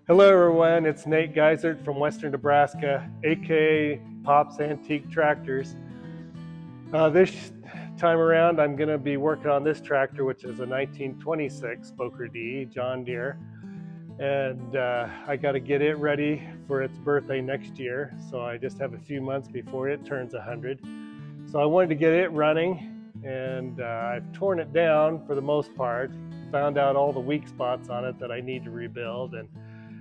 Hello everyone, it's Nate Geisert from Western Nebraska, aka Pop's Antique Tractors. This time around I'm going to be working on this tractor, which is a 1926 Boker D John Deere, and I got to get it ready for its birthday next year, so I just have a few months before it turns 100. So I wanted to get it running, and I've torn it down for the most part, found out all the weak spots on it that I need to rebuild,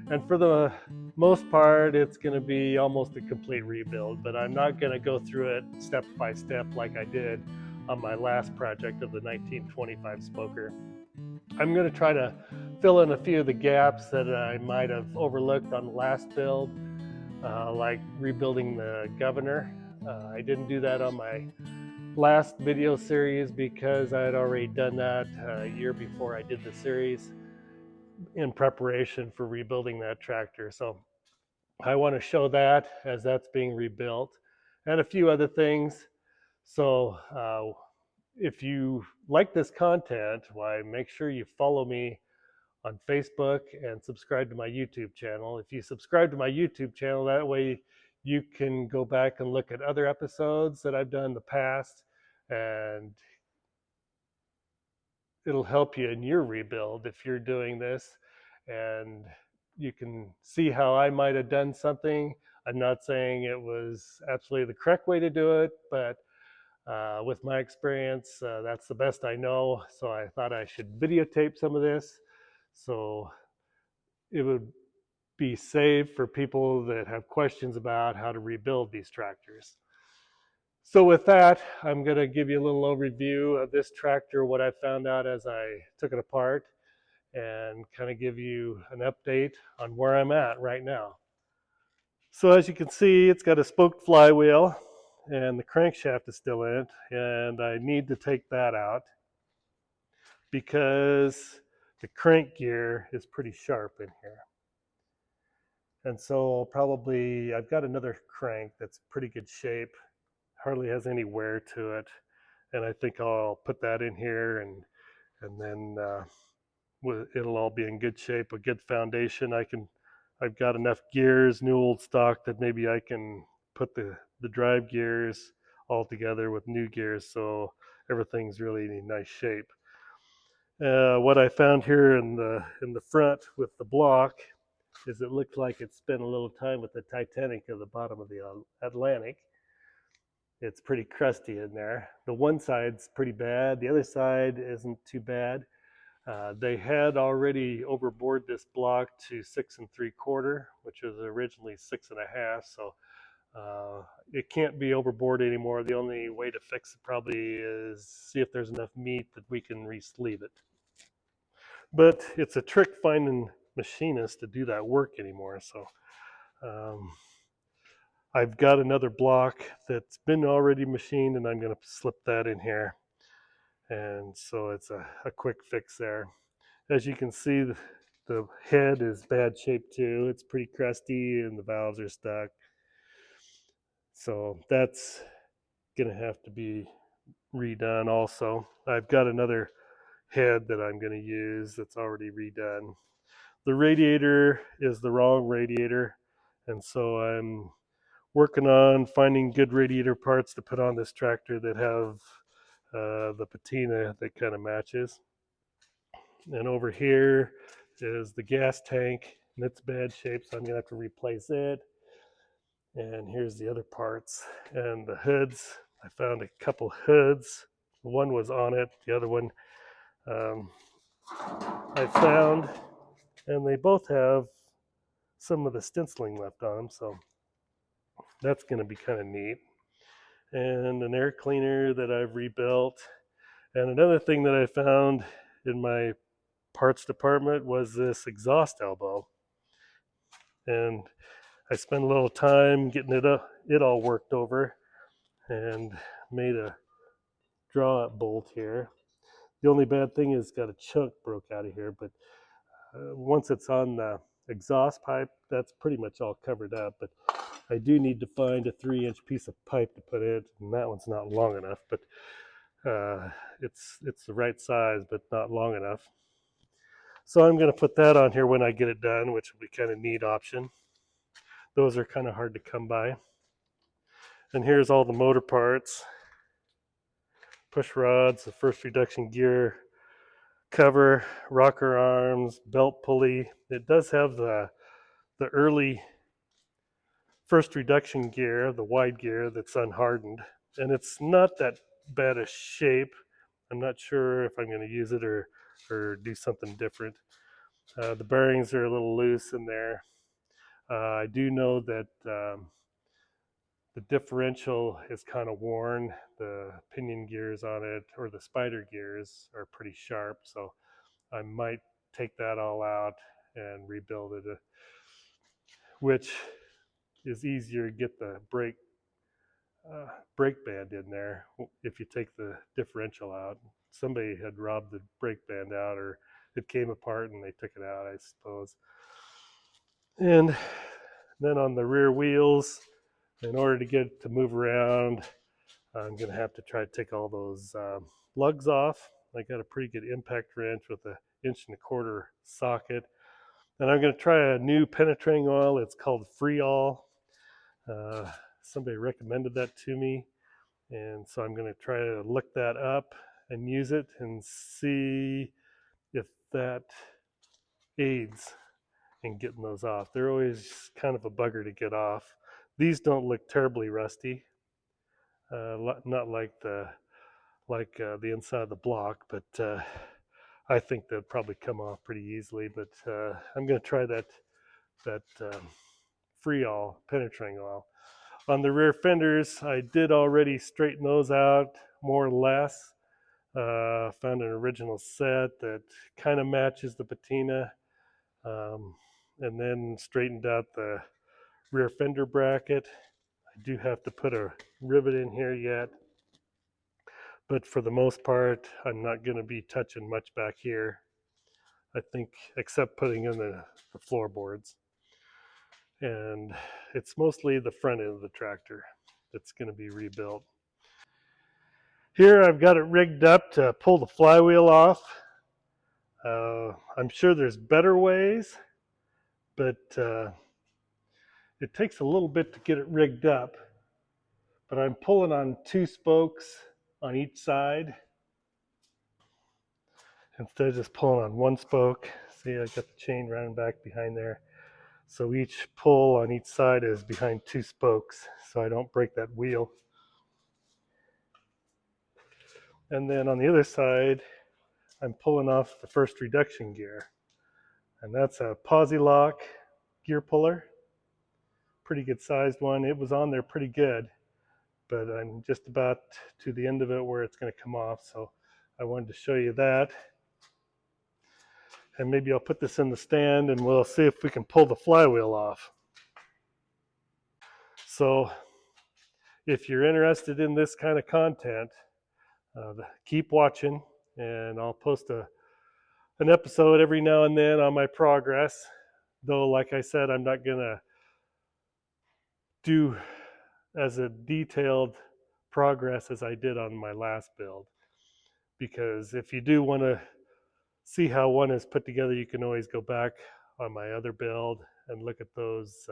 and for the most part, it's going to be almost a complete rebuild, but I'm not going to go through it step by step like I did on my last project of the 1925 Spoker. I'm going to try to fill in a few of the gaps that I might have overlooked on the last build, like rebuilding the governor. I didn't do that on my last video series because I had already done that a year before I did the series in preparation for rebuilding that tractor. So I want to show that as that's being rebuilt and a few other things. So if you like this content, why make sure you follow me on Facebook and subscribe to my YouTube channel. If you subscribe to my YouTube channel, that way you can go back and look at other episodes that I've done in the past, and it'll help you in your rebuild if you're doing this, and you can see how I might have done something. I'm not saying it was absolutely the correct way to do it, but with my experience, that's the best I know. So I thought I should videotape some of this so it would be saved for people that have questions about how to rebuild these tractors. So with that, I'm going to give you a little overview of this tractor, what I found out as I took it apart, and kind of give you an update on where I'm at right now. So as you can see, it's got a spoked flywheel, and the crankshaft is still in it, and I need to take that out because the crank gear is pretty sharp in here. And so I've got another crank that's pretty good shape, hardly has any wear to it, and I think I'll put that in here, and then it'll all be in good shape, a good foundation. I've got enough gears, new old stock, that maybe I can put the drive gears all together with new gears, so everything's really in nice shape. What I found here in the front with the block is it looks like it spent a little time with the Titanic at the bottom of the Atlantic. It's pretty crusty in there. The one side's pretty bad. The other side isn't too bad. They had already overbored this block to 6 3/4, which was originally 6.5. So it can't be overbored anymore. The only way to fix it probably is see if there's enough meat that we can re-sleeve it. But it's a trick finding machinists to do that work anymore. So I've got another block that's been already machined, and I'm going to slip that in here. And so it's a quick fix there. As you can see, the head is bad shape too. It's pretty crusty and the valves are stuck. So that's going to have to be redone also. I've got another head that I'm going to use that's already redone. The radiator is the wrong radiator, and so I'm working on finding good radiator parts to put on this tractor that have the patina that kind of matches. And over here is the gas tank, and it's bad shape, so I'm gonna have to replace it. And here's the other parts and the hoods. I found a couple hoods. One was on it, the other one I found, and they both have some of the stenciling left on them, so that's going to be kind of neat. And an air cleaner that I've rebuilt. And another thing that I found in my parts department was this exhaust elbow. And I spent a little time getting it all worked over and made a draw-up bolt here. The only bad thing is got a chunk broke out of here, but once it's on the exhaust pipe, that's pretty much all covered up. But I do need to find a 3-inch piece of pipe to put in, and that one's not long enough, but it's the right size, but not long enough. So I'm going to put that on here when I get it done, which will be kind of a neat option. Those are kind of hard to come by. And here's all the motor parts. Push rods, the first reduction gear cover, rocker arms, belt pulley. It does have the early first reduction gear, the wide gear that's unhardened, and it's not that bad a shape. I'm not sure if I'm going to use it or do something different. The bearings are a little loose in there. I do know that the differential is kind of worn. The pinion gears on it, or the spider gears, are pretty sharp, so I might take that all out and rebuild it, which is easier to get the brake band in there if you take the differential out. Somebody had robbed the brake band out, or it came apart and they took it out, I suppose. And then on the rear wheels, in order to get it to move around, I'm going to have to try to take all those lugs off. I got a pretty good impact wrench with an 1.25 inch socket. And I'm going to try a new penetrating oil. It's called Freol. Somebody recommended that to me. And so I'm going to try to look that up and use it and see if that aids in getting those off. They're always kind of a bugger to get off. These don't look terribly rusty, not like the inside of the block, but I think they'll probably come off pretty easily. But I'm going to try that Freol penetrating oil. On the rear fenders, I did already straighten those out more or less. Found an original set that kind of matches the patina, and then straightened out the rear fender bracket. I do have to put a rivet in here yet, but for the most part, I'm not going to be touching much back here, I think, except putting in the floorboards. And it's mostly the front end of the tractor that's going to be rebuilt. Here I've got it rigged up to pull the flywheel off. I'm sure there's better ways, but it takes a little bit to get it rigged up. But I'm pulling on 2 spokes on each side instead of just pulling on 1 spoke. See, I got the chain running back behind there. So each pull on each side is behind 2 spokes, so I don't break that wheel. And then on the other side, I'm pulling off the first reduction gear. And that's a Posi-Lock gear puller. Pretty good sized one. It was on there pretty good, but I'm just about to the end of it where it's going to come off. So I wanted to show you that. And maybe I'll put this in the stand and we'll see if we can pull the flywheel off. So if you're interested in this kind of content, keep watching, and I'll post an episode every now and then on my progress. Though, like I said, I'm not going to do as a detailed progress as I did on my last build, because if you do want to see how one is put together, you can always go back on my other build and look at those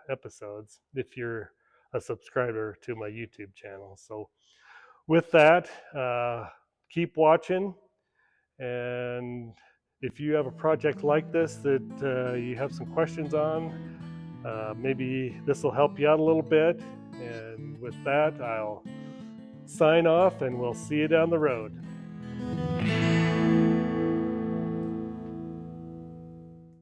episodes if you're a subscriber to my YouTube channel. So with that, keep watching, and if you have a project like this that you have some questions on, maybe this will help you out a little bit. And with that, I'll sign off and we'll see you down the road.